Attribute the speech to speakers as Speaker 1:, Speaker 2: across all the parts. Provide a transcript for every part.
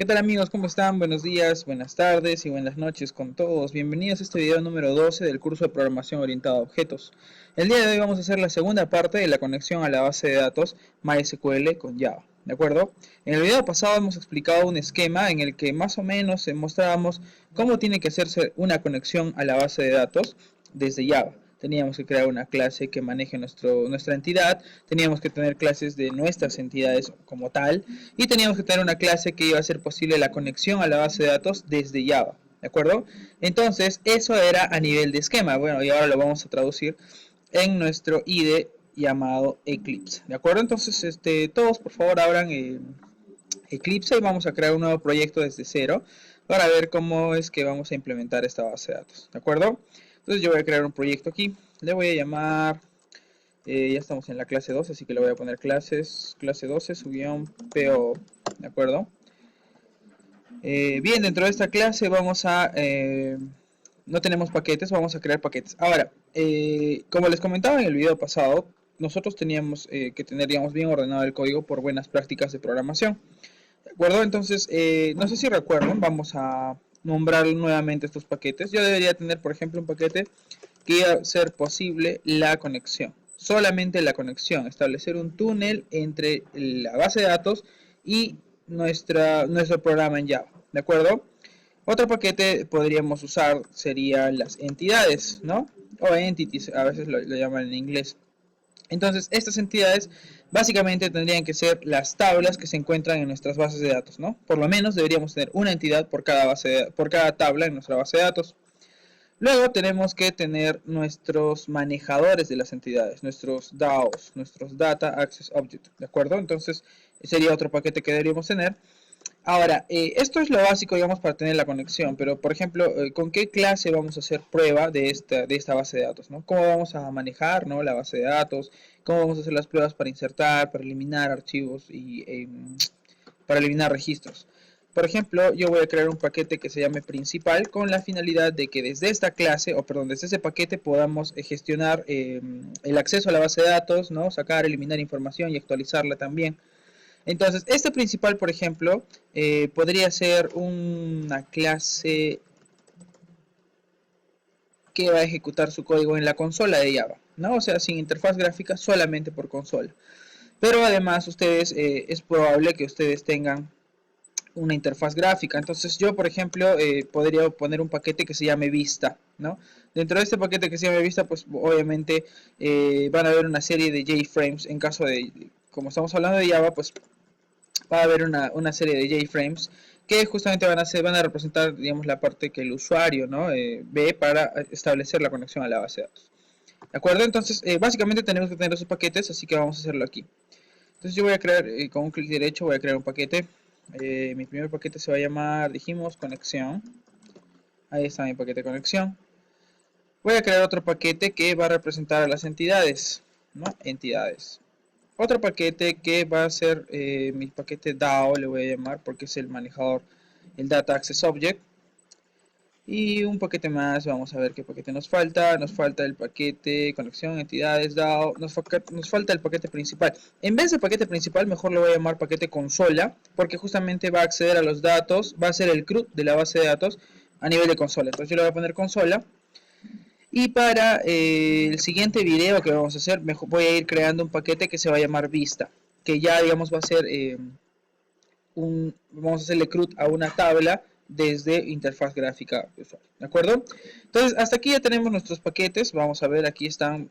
Speaker 1: ¿Qué tal amigos? ¿Cómo están? Buenos días, buenas tardes y buenas noches con todos. Bienvenidos a este video número 12 del curso de programación orientada a objetos. El día de hoy vamos a hacer la segunda parte de la conexión a la base de datos MySQL con Java. ¿De acuerdo? En el video pasado hemos explicado un esquema en el que más o menos mostrábamos cómo tiene que hacerse una conexión a la base de datos desde Java. Teníamos que crear una clase que maneje nuestra entidad, teníamos que tener clases de nuestras entidades como tal, y teníamos que tener una clase que iba a hacer posible la conexión a la base de datos desde Java, ¿de acuerdo? Entonces, eso era a nivel de esquema. Bueno, y ahora lo vamos a traducir en nuestro IDE llamado Eclipse, ¿de acuerdo? Entonces, todos por favor abran Eclipse y vamos a crear un nuevo proyecto desde cero para ver cómo es que vamos a implementar esta base de datos, ¿de acuerdo? Entonces yo voy a crear un proyecto aquí, le voy a llamar, ya estamos en la clase 2, así que le voy a poner clase 12 su guión PO, ¿de acuerdo? Bien, dentro de esta clase vamos a, no tenemos paquetes, vamos a crear paquetes. Ahora, como les comentaba en el video pasado, nosotros teníamos que tener, digamos, bien ordenado el código por buenas prácticas de programación. ¿De acuerdo? Entonces, no sé si recuerdan, vamos a nombrar nuevamente estos paquetes. Yo debería tener, por ejemplo, un paquete que iba a ser posible la conexión. Solamente la conexión, establecer un túnel entre la base de datos y nuestro programa en Java. ¿De acuerdo? Otro paquete podríamos usar serían las entidades, ¿no? O entities, a veces lo llaman en inglés. Entonces, estas entidades básicamente tendrían que ser las tablas que se encuentran en nuestras bases de datos, ¿no? Por lo menos deberíamos tener una entidad por cada tabla en nuestra base de datos. Luego tenemos que tener nuestros manejadores de las entidades, nuestros DAOs, nuestros Data Access Object, ¿de acuerdo? Entonces, sería otro paquete que deberíamos tener. Ahora, esto es lo básico, digamos, para tener la conexión, pero por ejemplo, ¿con qué clase vamos a hacer prueba de esta base de datos? ¿No? ¿Cómo vamos a manejar, ¿no?, la base de datos? ¿Cómo vamos a hacer las pruebas para insertar, para eliminar archivos y para eliminar registros? Por ejemplo, yo voy a crear un paquete que se llame principal con la finalidad de que desde esta clase, o perdón, desde ese paquete podamos gestionar el acceso a la base de datos, ¿no? Sacar, eliminar información y actualizarla también. Entonces, este principal, por ejemplo, podría ser una clase que va a ejecutar su código en la consola de Java, ¿no? O sea, sin interfaz gráfica, solamente por consola. Pero además, es probable que ustedes tengan una interfaz gráfica. Entonces, yo, por ejemplo, podría poner un paquete que se llame Vista, ¿no? Dentro de este paquete que se llame Vista, pues obviamente van a haber una serie de JFrames en caso de, como estamos hablando de Java, pues va a haber una serie de JFrames que justamente van a representar, digamos, la parte que el usuario, ¿no?, ve para establecer la conexión a la base de datos. ¿De acuerdo? Entonces, básicamente tenemos que tener esos paquetes, así que vamos a hacerlo aquí. Entonces yo voy a crear, con un clic derecho, voy a crear un paquete. Mi primer paquete se va a llamar, dijimos, conexión. Ahí está mi paquete de conexión. Voy a crear otro paquete que va a representar a las entidades, ¿no? Entidades. Otro paquete que va a ser mi paquete DAO, le voy a llamar porque es el manejador, el Data Access Object. Y un paquete más, vamos a ver qué paquete nos falta. Nos falta el paquete conexión, entidades, DAO. Nos falta el paquete principal. En vez de paquete principal, mejor lo voy a llamar paquete consola, porque justamente va a acceder a los datos, va a ser el CRUD de la base de datos a nivel de consola. Entonces yo le voy a poner consola. Y para el siguiente video que vamos a hacer, voy a ir creando un paquete que se va a llamar Vista, que ya, digamos, va a ser vamos a hacerle CRUD a una tabla desde interfaz gráfica de usuario, ¿de acuerdo? Entonces, hasta aquí ya tenemos nuestros paquetes. Vamos a ver, aquí están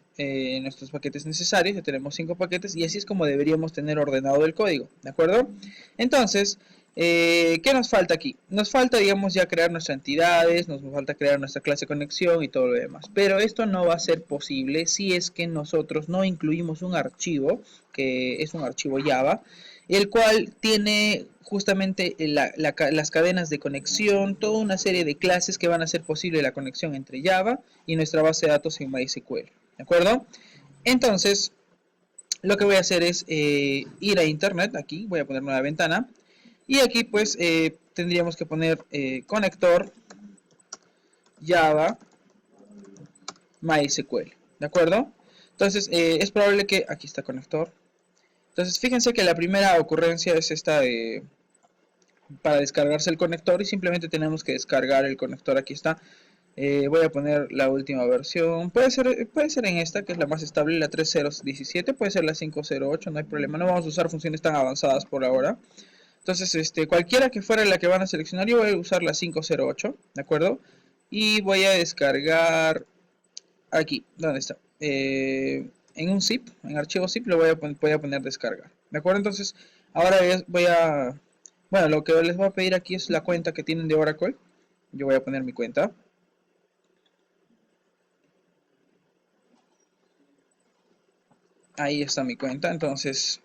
Speaker 1: nuestros paquetes necesarios. Ya tenemos 5 paquetes y así es como deberíamos tener ordenado el código, ¿de acuerdo? Entonces, ¿qué nos falta aquí? Nos falta, digamos, ya crear nuestras entidades, nos falta crear nuestra clase de conexión y todo lo demás. Pero esto no va a ser posible si es que nosotros no incluimos un archivo, que es un archivo Java, el cual tiene justamente las cadenas de conexión, toda una serie de clases que van a hacer posible la conexión entre Java y nuestra base de datos en MySQL. ¿De acuerdo? Entonces, lo que voy a hacer es ir a internet, aquí voy a poner nueva ventana, y aquí pues tendríamos que poner conector Java MySQL, ¿de acuerdo? Entonces es probable que, aquí está conector. Entonces fíjense que la primera ocurrencia es esta de para descargarse el conector y simplemente tenemos que descargar el conector. Aquí está. Voy a poner la última versión. Puede ser en esta, que es la más estable, la 3.0.17. Puede ser la 5.0.8, no hay problema. No vamos a usar funciones tan avanzadas por ahora. Entonces, cualquiera que fuera la que van a seleccionar, yo voy a usar la 5.0.8, ¿de acuerdo? Y voy a descargar aquí, ¿dónde está? En un zip, en archivo zip, lo voy a poner descargar, ¿de acuerdo? Entonces, ahora bueno, lo que les voy a pedir aquí es la cuenta que tienen de Oracle. Yo voy a poner mi cuenta. Ahí está mi cuenta, entonces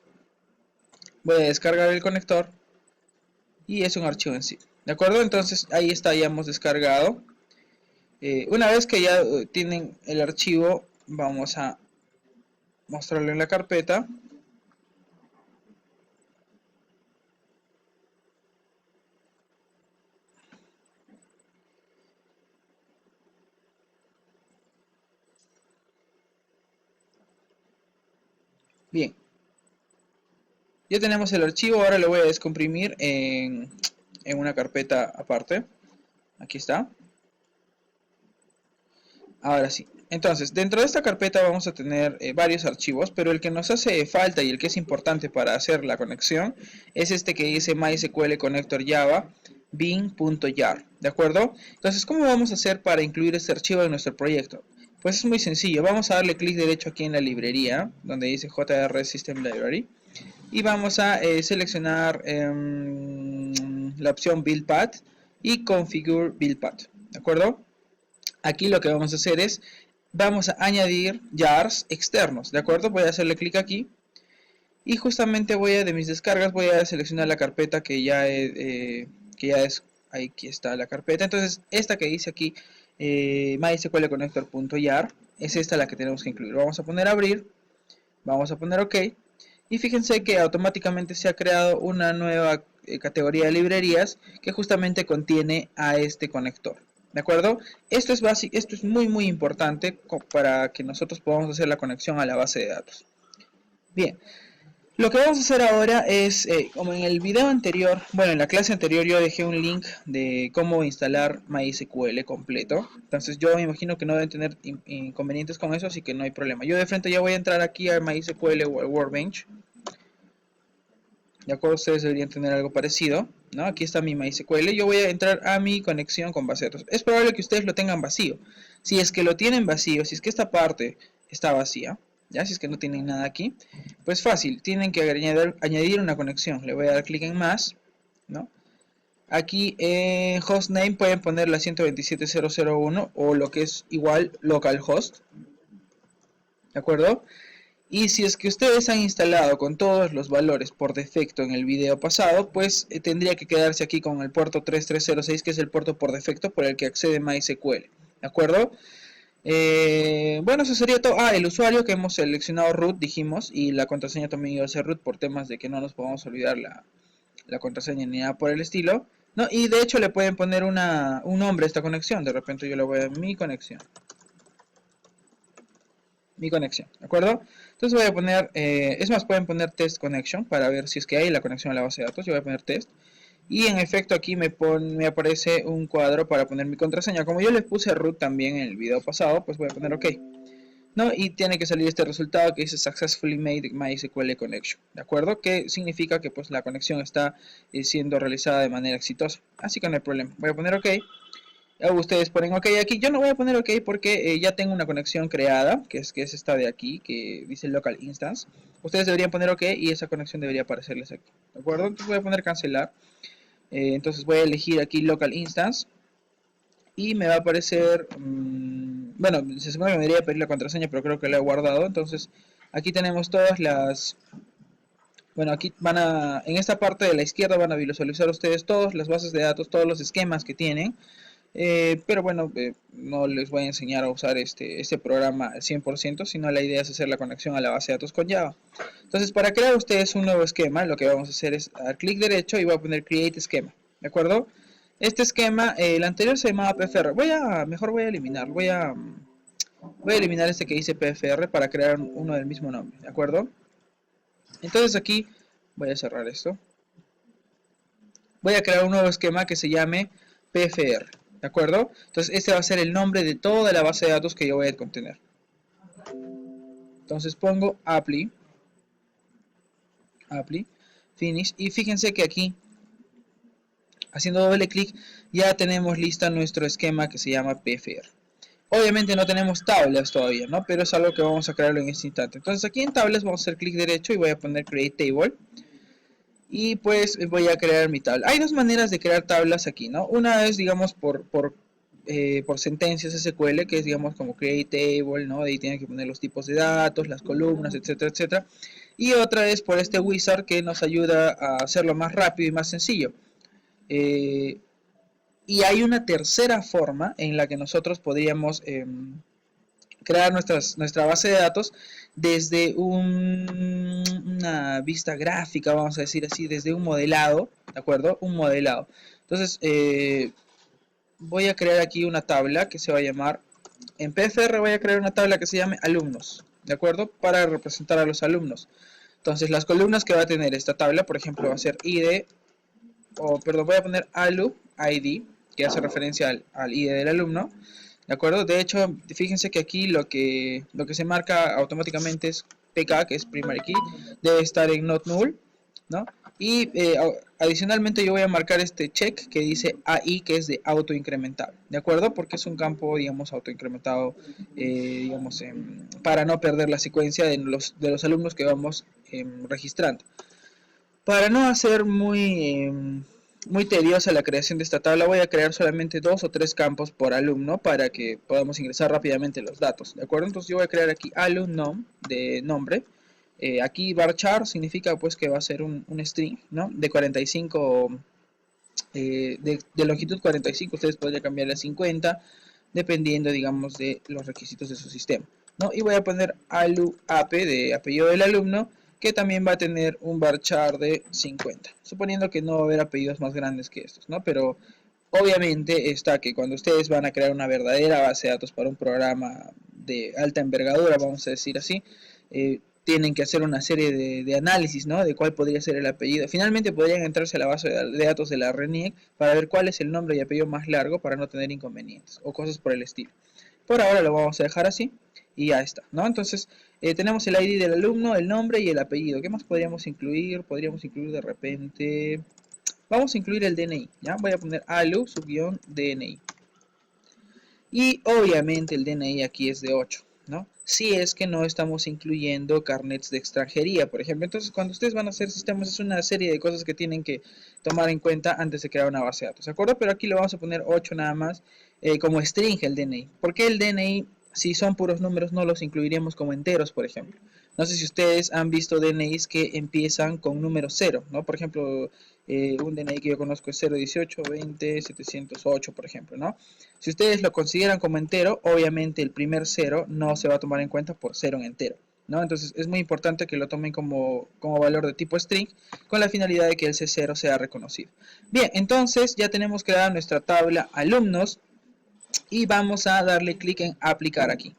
Speaker 1: voy a descargar el conector y es un archivo en sí, ¿de acuerdo? Entonces ahí está, ya hemos descargado. Una vez que ya tienen el archivo, vamos a mostrarlo en la carpeta. Bien, ya tenemos el archivo, ahora lo voy a descomprimir en una carpeta aparte. Aquí está. Ahora sí. Entonces, dentro de esta carpeta vamos a tener varios archivos, pero el que nos hace falta y el que es importante para hacer la conexión es este que dice MySQL Connector Java bin.jar, ¿de acuerdo? Entonces, ¿cómo vamos a hacer para incluir este archivo en nuestro proyecto? Pues es muy sencillo, vamos a darle clic derecho aquí en la librería, donde dice JR System Library, y vamos a seleccionar la opción Build Path y Configure Build Path, ¿de acuerdo? Aquí lo que vamos a hacer es, vamos a añadir jars externos, ¿de acuerdo? Voy a hacerle clic aquí y justamente de mis descargas, voy a seleccionar la carpeta que ya es, aquí está la carpeta. Entonces, esta que dice aquí, MySQL Connector.jar, es esta la que tenemos que incluir. Vamos a poner abrir, vamos a poner OK. Y fíjense que automáticamente se ha creado una nueva categoría de librerías que justamente contiene a este conector. ¿De acuerdo? Esto es básico, esto es muy importante para que nosotros podamos hacer la conexión a la base de datos. Bien, lo que vamos a hacer ahora es, como en el video anterior, bueno, en la clase anterior yo dejé un link de cómo instalar MySQL completo. Entonces yo me imagino que no deben tener inconvenientes con eso, así que no hay problema. Yo de frente ya voy a entrar aquí a MySQL o al Workbench. De acuerdo, ustedes deberían tener algo parecido, ¿no? Aquí está mi MySQL. Yo voy a entrar a mi conexión con base de datos. Es probable que ustedes lo tengan vacío. Si es que lo tienen vacío, si es que esta parte está vacía, ya, si es que no tienen nada aquí, pues fácil, tienen que añadir una conexión. Le voy a dar clic en más, ¿no? Aquí en hostname pueden poner la 127.0.0.1 o lo que es igual localhost, ¿de acuerdo? Y si es que ustedes han instalado con todos los valores por defecto en el video pasado, pues tendría que quedarse aquí con el puerto 3306, que es el puerto por defecto por el que accede MySQL. ¿De acuerdo? Bueno, eso sería todo. El usuario que hemos seleccionado root, dijimos, y la contraseña también iba a ser root por temas de que no nos podamos olvidar la contraseña ni nada por el estilo. ¿No? Y de hecho le pueden poner un nombre a esta conexión. De repente yo le voy a mi conexión. Mi conexión, ¿de acuerdo? Entonces voy a poner, es más, pueden poner test connection para ver si es que hay la conexión a la base de datos. Yo voy a poner test. Y en efecto aquí me aparece un cuadro para poner mi contraseña. Como yo le puse root también en el video pasado, pues voy a poner OK. ¿No? Y tiene que salir este resultado que dice Successfully Made MySQL Connection, ¿de acuerdo? Que significa que pues la conexión está siendo realizada de manera exitosa. Así que no hay problema. Voy a poner OK. Ustedes ponen OK aquí. Yo no voy a poner OK porque ya tengo una conexión creada, que es esta de aquí, que dice Local Instance. Ustedes deberían poner OK y esa conexión debería aparecerles aquí. ¿De acuerdo? Entonces voy a poner cancelar. Entonces voy a elegir aquí Local Instance. Y me va a aparecer... bueno, se supone que me debería pedir la contraseña, pero creo que la he guardado. Entonces aquí tenemos todas las... Bueno, aquí en esta parte de la izquierda van a visualizar ustedes todas las bases de datos, todos los esquemas que tienen. Pero bueno, no les voy a enseñar a usar este programa al 100%, sino la idea es hacer la conexión a la base de datos con Java. Entonces, para crear ustedes un nuevo esquema, lo que vamos a hacer es dar clic derecho y voy a poner Create Schema, ¿de acuerdo? Este esquema, el anterior se llamaba PFR. Mejor voy a eliminar, voy a eliminar este que dice PFR para crear uno del mismo nombre, ¿de acuerdo? Entonces aquí voy a cerrar esto. voy a crear un nuevo esquema que se llame PFR, ¿de acuerdo? Entonces este va a ser el nombre de toda la base de datos que yo voy a contener. Entonces pongo apply, finish, y fíjense que aquí, haciendo doble clic, ya tenemos lista nuestro esquema que se llama PFR. Obviamente no tenemos tablas todavía, ¿no? Pero es algo que vamos a crearlo en este instante. Entonces aquí en tablas vamos a hacer clic derecho y voy a poner create table. Y pues voy a crear mi tabla. Hay dos maneras de crear tablas aquí, ¿no? Una es, digamos, por sentencias SQL, que es, digamos, como create table, ¿no? Ahí tienen que poner los tipos de datos, las columnas, etcétera, etcétera. Y otra es por este wizard que nos ayuda a hacerlo más rápido y más sencillo. Y hay una tercera forma en la que nosotros podríamos crear nuestra base de datos desde una vista gráfica, vamos a decir así, desde un modelado, ¿de acuerdo? Un modelado. Entonces, voy a crear aquí una tabla que se va a llamar, en PFR voy a crear una tabla que se llame alumnos, ¿de acuerdo? Para representar a los alumnos. Entonces, las columnas que va a tener esta tabla, por ejemplo, va a ser ID, o perdón, voy a poner ALU, ID, que hace referencia al ID del alumno. ¿De acuerdo? De hecho, fíjense que aquí lo que se marca automáticamente es PK, que es primary key, debe estar en not null, ¿no? Y adicionalmente yo voy a marcar este check que dice AI, que es de autoincrementable, ¿de acuerdo? Porque es un campo, digamos, autoincrementado, digamos, para no perder la secuencia de los alumnos que vamos registrando. Para no hacer muy tediosa la creación de esta tabla, voy a crear solamente 2 o 3 campos por alumno para que podamos ingresar rápidamente los datos, ¿de acuerdo? Entonces yo voy a crear aquí alumnom de nombre. Aquí varchar significa pues que va a ser un string, ¿no? De 45, de longitud 45, ustedes podrían cambiarle a 50, dependiendo, digamos, de los requisitos de su sistema, ¿no? Y voy a poner aluap de apellido del alumno, que también va a tener un varchar de 50, suponiendo que no va a haber apellidos más grandes que estos, ¿no? Pero obviamente está que cuando ustedes van a crear una verdadera base de datos para un programa de alta envergadura, vamos a decir así, tienen que hacer una serie de análisis, ¿no? De cuál podría ser el apellido. Finalmente podrían entrarse a la base de datos de la RENIEC para ver cuál es el nombre y apellido más largo para no tener inconvenientes o cosas por el estilo. Por ahora lo vamos a dejar así y ya está, ¿no? Entonces tenemos el ID del alumno, el nombre y el apellido. ¿Qué más podríamos incluir? Podríamos incluir de repente... Vamos a incluir el DNI, ¿ya? Voy a poner alu subguión DNI. Y obviamente el DNI aquí es de 8, ¿no? Si es que no estamos incluyendo carnets de extranjería, por ejemplo. Entonces, cuando ustedes van a hacer sistemas, es una serie de cosas que tienen que tomar en cuenta antes de crear una base de datos, ¿de acuerdo? Pero aquí le vamos a poner 8 nada más como string el DNI. ¿Por qué el DNI, si son puros números, no los incluiríamos como enteros, por ejemplo? No sé si ustedes han visto DNIs que empiezan con número 0, ¿no? Por ejemplo, un DNI que yo conozco es 018 20 708, por ejemplo, ¿no? Si ustedes lo consideran como entero, obviamente el primer 0 no se va a tomar en cuenta por 0 en entero, ¿no? Entonces es muy importante que lo tomen como valor de tipo string con la finalidad de que el C0 sea reconocido. Bien, entonces ya tenemos creada nuestra tabla alumnos y vamos a darle clic en aplicar aquí.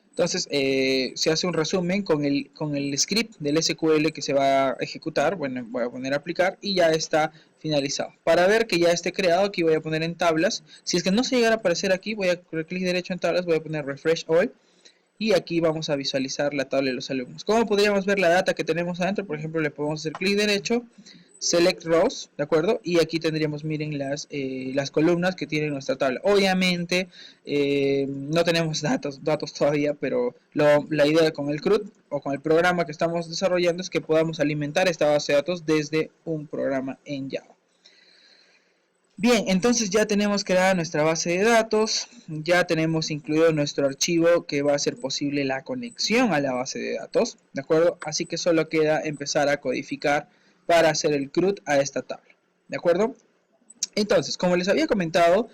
Speaker 1: Entonces se hace un resumen con el script del SQL que se va a ejecutar. Bueno, voy a poner aplicar y ya está finalizado. Para ver que ya esté creado, aquí voy a poner en tablas. Si es que no se llegara a aparecer aquí, voy a clic derecho en tablas, voy a poner refresh all. Y aquí vamos a visualizar la tabla de los alumnos. ¿Cómo podríamos ver la data que tenemos adentro? Por ejemplo, le podemos hacer clic derecho, select rows, ¿de acuerdo? Y aquí tendríamos, miren, las columnas que tiene nuestra tabla. Obviamente no tenemos datos todavía, pero la idea con el CRUD o con el programa que estamos desarrollando es que podamos alimentar esta base de datos desde un programa en Java. Bien, entonces ya tenemos creada nuestra base de datos, ya tenemos incluido nuestro archivo que va a hacer posible la conexión a la base de datos, ¿de acuerdo? Así que solo queda empezar a codificar para hacer el CRUD a esta tabla, ¿de acuerdo? Entonces, como les había comentado,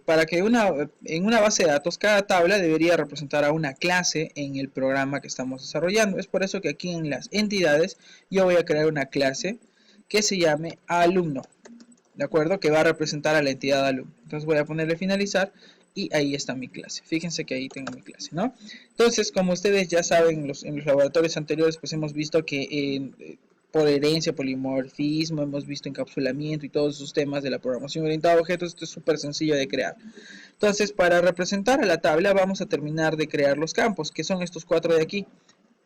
Speaker 1: para que en una base de datos cada tabla debería representar a una clase en el programa que estamos desarrollando. Es por eso que aquí en las entidades yo voy a crear una clase que se llame alumno, ¿de acuerdo? Que va a representar a la entidad alumno. Entonces voy a ponerle finalizar y ahí está mi clase. Fíjense que ahí tengo mi clase, ¿no? Entonces, como ustedes ya saben, en los laboratorios anteriores, pues hemos visto que por herencia, polimorfismo, hemos visto encapsulamiento y todos esos temas de la programación orientada a objetos. Esto es súper sencillo de crear. Entonces, para representar a la tabla vamos a terminar de crear los campos, que son estos 4 de aquí.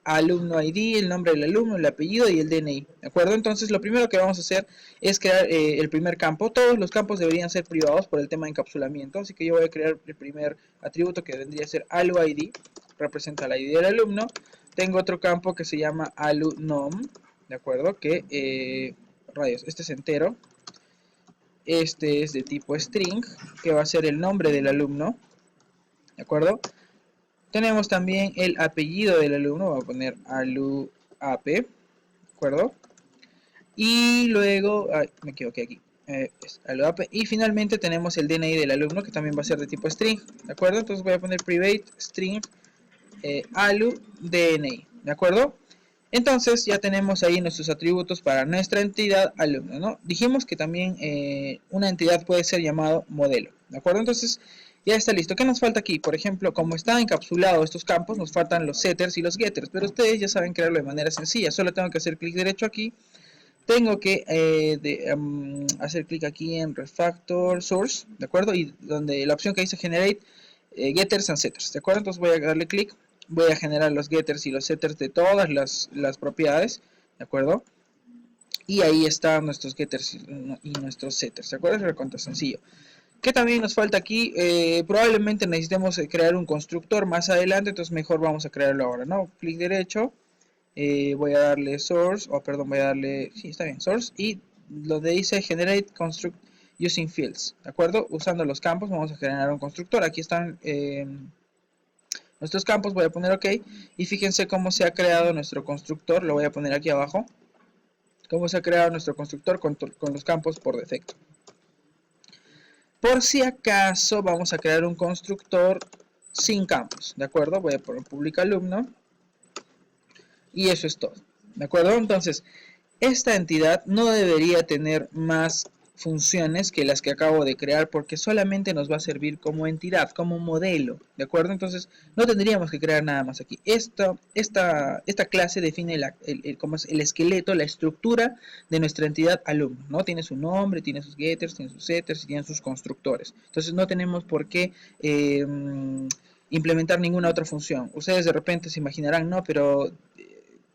Speaker 1: Alumno ID, el nombre del alumno, el apellido y el DNI, ¿de acuerdo? Entonces lo primero que vamos a hacer es crear el primer campo. Todos los campos deberían ser privados por el tema de encapsulamiento, así que yo voy a crear el primer atributo que vendría a ser AluID, representa la ID del alumno. Tengo otro campo que se llama AluNom, ¿de acuerdo? Que, rayos, este es entero. Este es de tipo string, que va a ser el nombre del alumno, ¿de acuerdo? Tenemos también el apellido del alumno, voy a poner aluap, ¿de acuerdo? Y luego, me equivoqué aquí, es aluap. Y finalmente tenemos el DNI del alumno, que también va a ser de tipo string, ¿de acuerdo? Entonces voy a poner private string alu DNI, ¿de acuerdo? Entonces ya tenemos ahí nuestros atributos para nuestra entidad alumno, ¿no? Dijimos que también una entidad puede ser llamado modelo, ¿de acuerdo? Entonces ya está listo. ¿Qué nos falta aquí? Por ejemplo, como están encapsulados estos campos, nos faltan los setters y los getters, pero ustedes ya saben crearlo de manera sencilla. Solo tengo que hacer clic derecho aquí. Tengo que hacer clic aquí en Refactor Source, ¿de acuerdo? Y donde la opción que dice Generate Getters and Setters, ¿de acuerdo? Entonces voy a darle clic, voy a generar los getters y los setters de todas las propiedades, ¿de acuerdo? Y ahí están nuestros getters y nuestros setters, ¿de acuerdo? Es recontra sencillo. ¿Qué también nos falta aquí? Probablemente necesitemos crear un constructor más adelante, entonces mejor vamos a crearlo ahora, ¿no? Clic derecho, voy a darle source, perdón, voy a darle, sí, está bien, source, y lo de dice generate construct using fields, ¿de acuerdo? Usando los campos vamos a generar un constructor. Aquí están nuestros campos, voy a poner OK, y fíjense cómo se ha creado nuestro constructor, lo voy a poner aquí abajo, cómo se ha creado nuestro constructor con los campos por defecto. Por si acaso vamos a crear un constructor sin campos, ¿de acuerdo? Voy a poner public alumno y eso es todo, ¿de acuerdo? Entonces, esta entidad no debería tener más funciones que las que acabo de crear porque solamente nos va a servir como entidad, como modelo, ¿de acuerdo? Entonces no tendríamos que crear nada más aquí. Esta clase define como es el esqueleto, la estructura de nuestra entidad alumno, ¿no? Tiene su nombre, tiene sus getters, tiene sus setters y tiene sus constructores. Entonces no tenemos por qué implementar ninguna otra función. Ustedes de repente se imaginarán, no, pero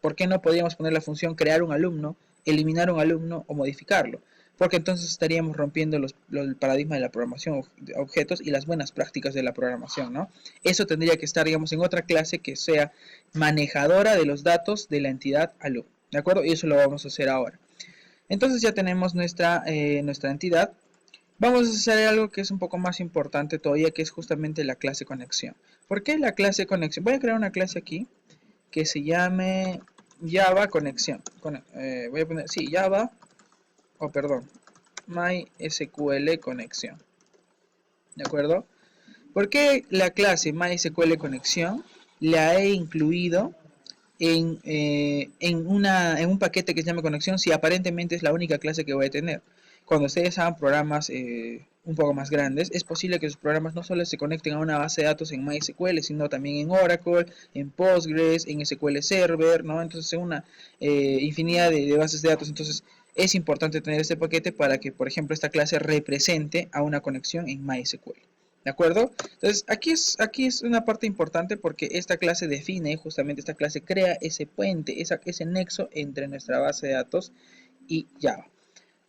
Speaker 1: ¿por qué no podríamos poner la función crear un alumno, eliminar un alumno o modificarlo? Porque entonces estaríamos rompiendo el paradigma de la programación de objetos y las buenas prácticas de la programación, ¿no? Eso tendría que estar, digamos, en otra clase que sea manejadora de los datos de la entidad alumno, ¿de acuerdo? Y eso lo vamos a hacer ahora. Entonces ya tenemos nuestra entidad. Vamos a hacer algo que es un poco más importante todavía, que es justamente la clase conexión. ¿Por qué la clase conexión? Voy a crear una clase aquí que se llame Java conexión. Voy a poner, sí, Java, perdón, MySQL conexión. ¿De acuerdo? ¿Por qué la clase MySQL conexión la he incluido en un paquete que se llama conexión si aparentemente es la única clase que voy a tener? Cuando ustedes hagan programas un poco más grandes, es posible que sus programas no solo se conecten a una base de datos en MySQL, sino también en Oracle, en Postgres, en SQL Server, ¿no? Entonces, una infinidad de bases de datos. Entonces, es importante tener este paquete para que, por ejemplo, esta clase represente a una conexión en MySQL. ¿De acuerdo? Entonces, aquí es una parte importante porque esta clase define, justamente esta clase crea ese puente, ese nexo entre nuestra base de datos y Java.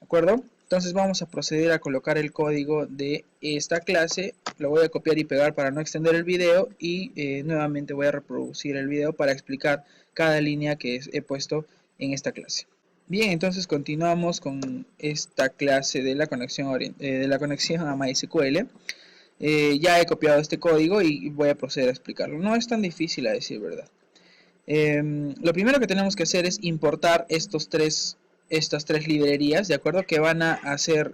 Speaker 1: ¿De acuerdo? Entonces vamos a proceder a colocar el código de esta clase. Lo voy a copiar y pegar para no extender el video y nuevamente voy a reproducir el video para explicar cada línea que he puesto en esta clase. Bien, entonces continuamos con esta clase de la conexión a MySQL. Ya he copiado este código y voy a proceder a explicarlo. No es tan difícil a decir verdad. Lo primero que tenemos que hacer es importar estas tres librerías, ¿de acuerdo? Que van a hacer,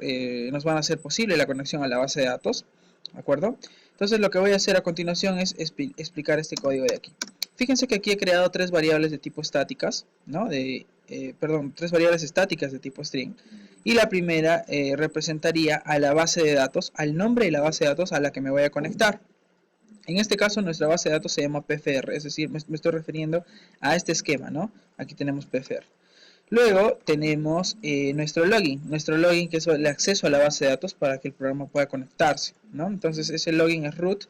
Speaker 1: nos van a hacer posible la conexión a la base de datos, ¿de acuerdo? Entonces lo que voy a hacer a continuación es explicar este código de aquí. Fíjense que aquí he creado tres variables de tipo estáticas, ¿no? Tres variables estáticas de tipo string. Y la primera representaría a la base de datos, al nombre de la base de datos a la que me voy a conectar. En este caso nuestra base de datos se llama PFR, es decir, me estoy refiriendo a este esquema, ¿no? Aquí tenemos PFR. Luego tenemos nuestro login que es el acceso a la base de datos para que el programa pueda conectarse, ¿no? Entonces ese login es root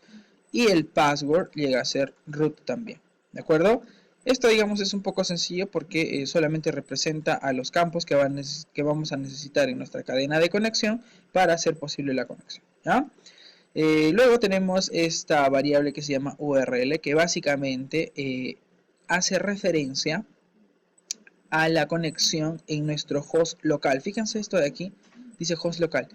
Speaker 1: y el password llega a ser root también, ¿de acuerdo? Esto, digamos, es un poco sencillo porque solamente representa a los campos que vamos a necesitar en nuestra cadena de conexión para hacer posible la conexión, ¿ya? Luego tenemos esta variable que se llama URL, que básicamente hace referencia a la conexión en nuestro host local. Fíjense esto de aquí, dice host local.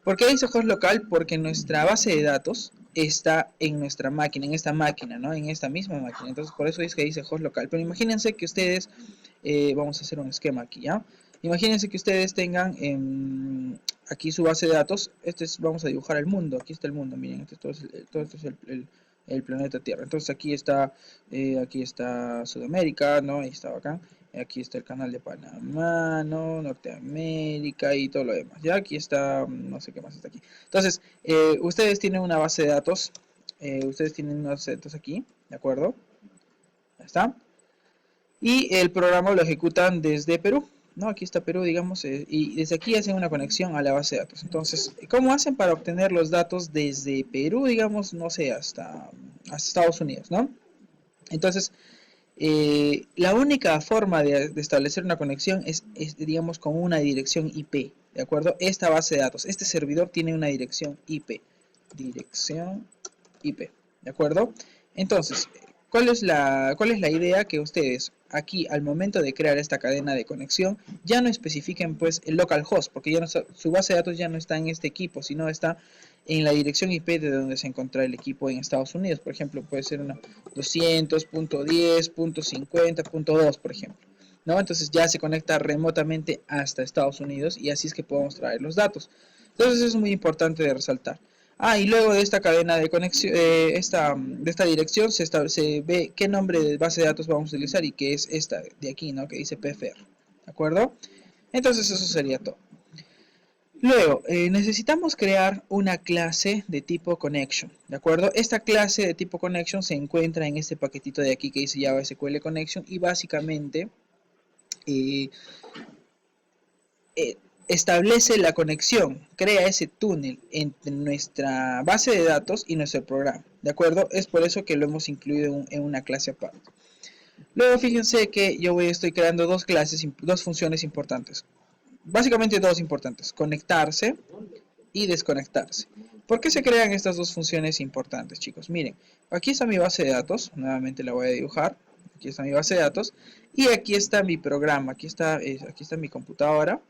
Speaker 1: ¿Por qué dice host local? Porque nuestra base de datos está en nuestra máquina, en esta máquina, ¿no? En esta misma máquina. Entonces, por eso es que dice host local. Pero imagínense que ustedes, vamos a hacer un esquema aquí, ¿ya? Imagínense que ustedes tengan aquí su base de datos. Vamos a dibujar el mundo. Aquí está el mundo, miren, todo esto es el planeta Tierra. Entonces aquí está Sudamérica, ¿no? Ahí está acá. Aquí está el canal de Panamá, ¿no? Norteamérica y todo lo demás. Ya aquí está, no sé qué más está aquí. Entonces, ustedes tienen una base de datos. Ustedes tienen una base de datos aquí, ¿de acuerdo? Ya está. Y el programa lo ejecutan desde Perú, ¿no? Aquí está Perú, digamos, y desde aquí hacen una conexión a la base de datos. Entonces, ¿cómo hacen para obtener los datos desde Perú, digamos, no sé, hasta Estados Unidos, ¿no? Entonces, la única forma de establecer una conexión digamos, con una dirección IP, ¿de acuerdo? Esta base de datos, este servidor tiene una dirección IP, dirección IP, ¿de acuerdo? Entonces, ¿cuál es la idea? Que ustedes aquí al momento de crear esta cadena de conexión ya no especifiquen pues el localhost, porque ya no su base de datos ya no está en este equipo, sino está en la dirección IP de donde se encuentra el equipo en Estados Unidos. Por ejemplo, puede ser una 200.10.50.2, por ejemplo, ¿no? Entonces ya se conecta remotamente hasta Estados Unidos y así es que podemos traer los datos. Entonces es muy importante de resaltar. Y luego de esta cadena de conexión, de esta dirección, se ve qué nombre de base de datos vamos a utilizar y que es esta de aquí, ¿no? Que dice PFR, ¿de acuerdo? Entonces eso sería todo. Luego, necesitamos crear una clase de tipo connection, ¿de acuerdo? Esta clase de tipo connection se encuentra en este paquetito de aquí que dice Java SQL Connection y básicamente eh, eh, establece la conexión, crea ese túnel entre nuestra base de datos y nuestro programa, ¿de acuerdo? Es por eso que lo hemos incluido en una clase aparte. Luego fíjense que yo estoy creando dos funciones importantes. Básicamente dos importantes, conectarse y desconectarse. ¿Por qué se crean estas dos funciones importantes, chicos? Miren, aquí está mi base de datos, nuevamente la voy a dibujar. Aquí está mi base de datos y aquí está mi programa, aquí está mi computadora,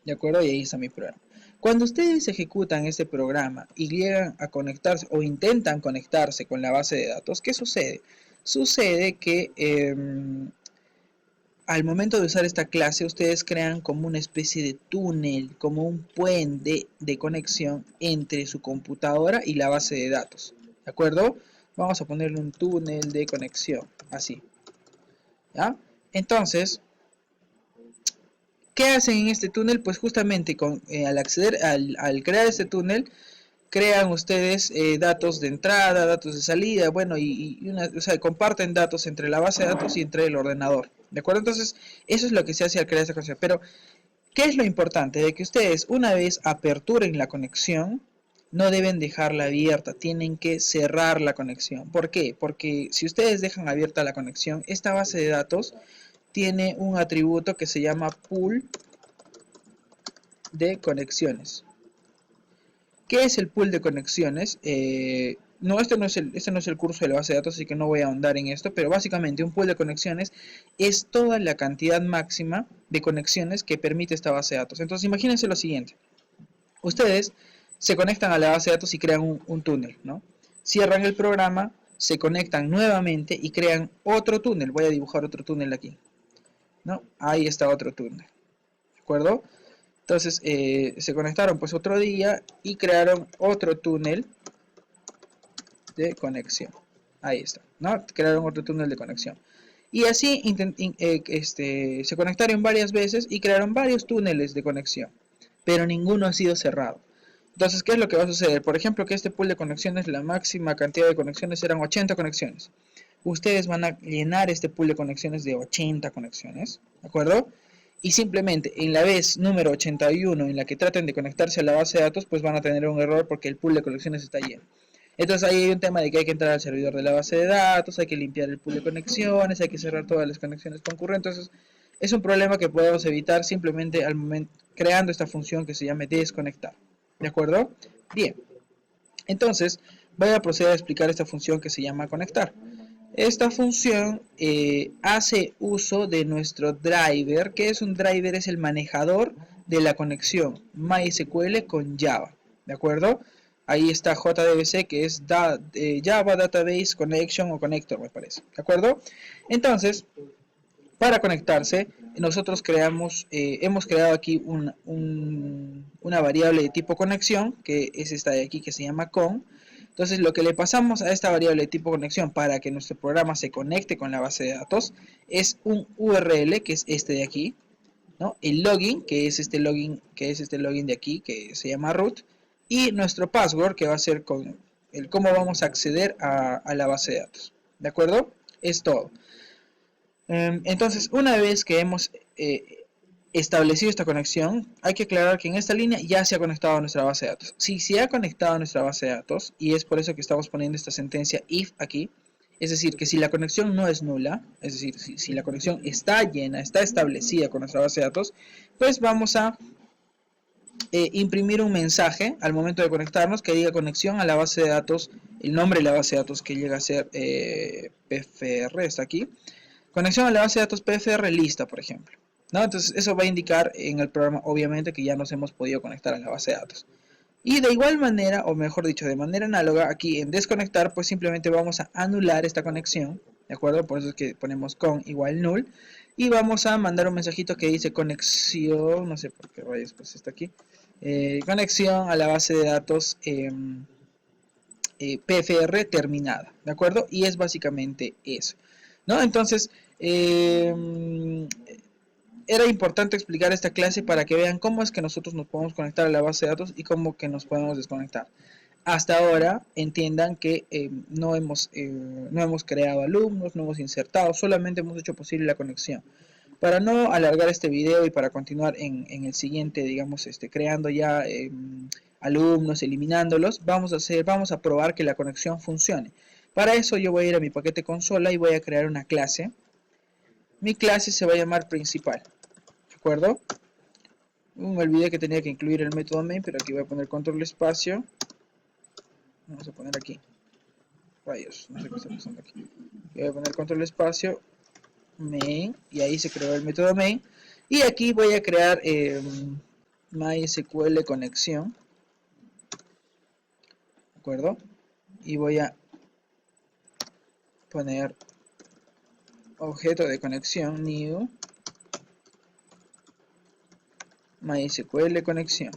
Speaker 1: ¿de acuerdo? Y ahí está mi programa. Cuando ustedes ejecutan este programa y llegan a conectarse o intentan conectarse con la base de datos, ¿qué sucede? Sucede que al momento de usar esta clase, ustedes crean como una especie de túnel, como un puente de conexión entre su computadora y la base de datos. ¿De acuerdo? Vamos a ponerle un túnel de conexión, así. ¿Ya? Entonces, ¿qué hacen en este túnel? Pues justamente al crear este túnel, crean ustedes datos de entrada, datos de salida, bueno, o sea, comparten datos entre la base de datos y entre el ordenador. ¿De acuerdo? Entonces, eso es lo que se hace al crear esta conexión. Pero, ¿qué es lo importante? De que ustedes, una vez aperturen la conexión, no deben dejarla abierta, tienen que cerrar la conexión. ¿Por qué? Porque si ustedes dejan abierta la conexión, esta base de datos tiene un atributo que se llama pool de conexiones. ¿Qué es el pool de conexiones? No, este no es el curso de la base de datos, así que no voy a ahondar en esto, pero básicamente un pool de conexiones es toda la cantidad máxima de conexiones que permite esta base de datos. Entonces imagínense lo siguiente. Ustedes se conectan a la base de datos y crean un túnel, ¿no? Cierran el programa, se conectan nuevamente y crean otro túnel. Voy a dibujar otro túnel aquí, ¿no? Ahí está otro túnel, ¿de acuerdo? Entonces se conectaron pues otro día y crearon otro túnel de conexión. Ahí está, ¿no? Crearon otro túnel de conexión. Y así se conectaron varias veces y crearon varios túneles de conexión, pero ninguno ha sido cerrado. Entonces, ¿qué es lo que va a suceder? Por ejemplo, que este pool de conexiones, la máxima cantidad de conexiones eran 80 conexiones. Ustedes van a llenar este pool de conexiones de 80 conexiones, ¿de acuerdo? y simplemente en la vez número 81 en la que traten de conectarse a la base de datos, pues van a tener un error porque el pool de conexiones está lleno. Entonces ahí hay un tema de que hay que entrar al servidor de la base de datos, hay que limpiar el pool de conexiones, hay que cerrar todas las conexiones concurrentes. Entonces es un problema que podemos evitar simplemente al momento creando esta función que se llama desconectar. ¿De acuerdo? Bien. Entonces voy a proceder a explicar esta función que se llama conectar. Esta función hace uso de nuestro driver. ¿Qué es un driver? Es el manejador de la conexión MySQL con Java. ¿De acuerdo? Ahí está JDBC, que es Java Database Connection o Connector, me parece. ¿De acuerdo? Entonces, para conectarse, nosotros hemos creado aquí una variable de tipo conexión, que es esta de aquí, que se llama con. Entonces, lo que le pasamos a esta variable de tipo conexión para que nuestro programa se conecte con la base de datos es un URL, que es este de aquí, ¿no? El login, que es este login de aquí, que se llama root, y nuestro password, que va a ser con el cómo vamos a acceder a la base de datos. ¿De acuerdo? Es todo. Entonces, una vez que hemos establecido esta conexión, hay que aclarar que en esta línea ya se ha conectado a nuestra base de datos. Si se ha conectado a nuestra base de datos, y es por eso que estamos poniendo esta sentencia if aquí, es decir, que si la conexión no es nula, es decir, si la conexión está llena, está establecida con nuestra base de datos, pues vamos a imprimir un mensaje al momento de conectarnos que diga conexión a la base de datos, el nombre de la base de datos que llega a ser PFR, está aquí. Conexión a la base de datos PFR lista, por ejemplo, ¿no? Entonces eso va a indicar en el programa, obviamente, que ya nos hemos podido conectar a la base de datos. Y de igual manera, o mejor dicho, de manera análoga, aquí en desconectar, pues simplemente vamos a anular esta conexión, ¿de acuerdo? Por eso es que ponemos con igual null. Y vamos a mandar un mensajito que dice conexión, no sé por qué rayos pues está aquí, conexión a la base de datos PFR terminada, ¿de acuerdo? Y es básicamente eso, ¿no? Entonces, era importante explicar esta clase para que vean cómo es que nosotros nos podemos conectar a la base de datos y cómo que nos podemos desconectar. Hasta ahora entiendan que no hemos creado alumnos, no hemos insertado, solamente hemos hecho posible la conexión. Para no alargar este video y para continuar en el siguiente, digamos, creando ya alumnos, eliminándolos, vamos a probar que la conexión funcione. Para eso yo voy a ir a mi paquete consola y voy a crear una clase. Mi clase se va a llamar principal. ¿De acuerdo? Me olvidé que tenía que incluir el método main, pero aquí voy a poner control espacio. Vamos a poner aquí. Rayos, no sé qué está pasando aquí. Voy a poner control espacio main y ahí se creó el método main. Y aquí voy a crear MySQL conexión. ¿De acuerdo? Y voy a poner objeto de conexión new MySQL conexión.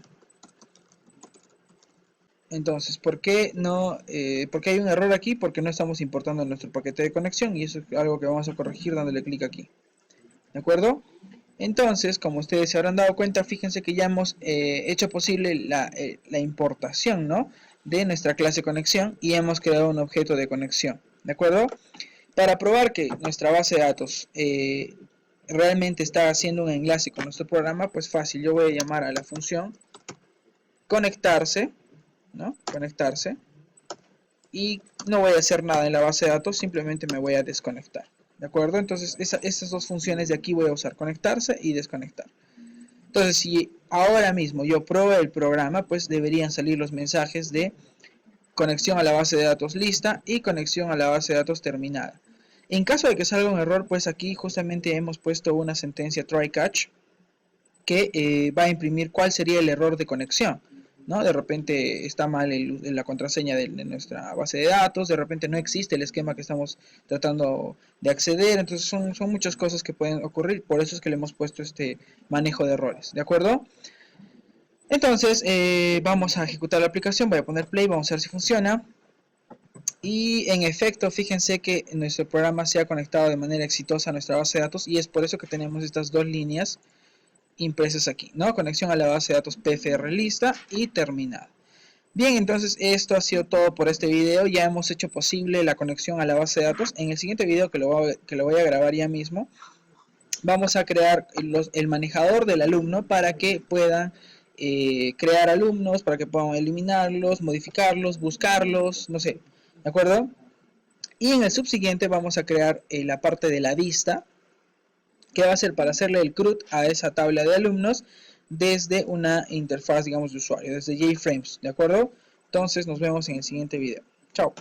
Speaker 1: Entonces, ¿por qué hay un error aquí? Porque no estamos importando nuestro paquete de conexión y eso es algo que vamos a corregir dándole clic aquí. ¿De acuerdo? Entonces, como ustedes se habrán dado cuenta, fíjense que ya hemos hecho posible la importación, ¿no?, de nuestra clase conexión y hemos creado un objeto de conexión. ¿De acuerdo? Para probar que nuestra base de datos realmente está haciendo un enlace con nuestro programa, pues fácil, yo voy a llamar a la función conectarse, ¿no? Conectarse, y no voy a hacer nada en la base de datos, simplemente me voy a desconectar. ¿De acuerdo? Entonces esas dos funciones de aquí voy a usar, conectarse y desconectar. Entonces si ahora mismo yo pruebo el programa, pues deberían salir los mensajes de conexión a la base de datos lista y conexión a la base de datos terminada. En caso de que salga un error, pues aquí justamente hemos puesto una sentencia try catch que va a imprimir cuál sería el error de conexión, ¿no? De repente está mal la contraseña de nuestra base de datos, de repente no existe el esquema que estamos tratando de acceder, entonces son muchas cosas que pueden ocurrir, por eso es que le hemos puesto este manejo de errores, ¿de acuerdo? Entonces vamos a ejecutar la aplicación, voy a poner play, vamos a ver si funciona. Y en efecto, fíjense que nuestro programa se ha conectado de manera exitosa a nuestra base de datos y es por eso que tenemos estas dos líneas impresas aquí, ¿no? Conexión a la base de datos PFR lista y terminada. Bien, entonces esto ha sido todo por este video. Ya hemos hecho posible la conexión a la base de datos. En el siguiente video que lo voy a grabar ya mismo, vamos a crear el manejador del alumno para que puedan crear alumnos, para que puedan eliminarlos, modificarlos, buscarlos, no sé, ¿de acuerdo? Y en el subsiguiente vamos a crear la parte de la vista, que va a ser para hacerle el CRUD a esa tabla de alumnos desde una interfaz, digamos, de usuario, desde JFrames, ¿de acuerdo? Entonces nos vemos en el siguiente video. Chao.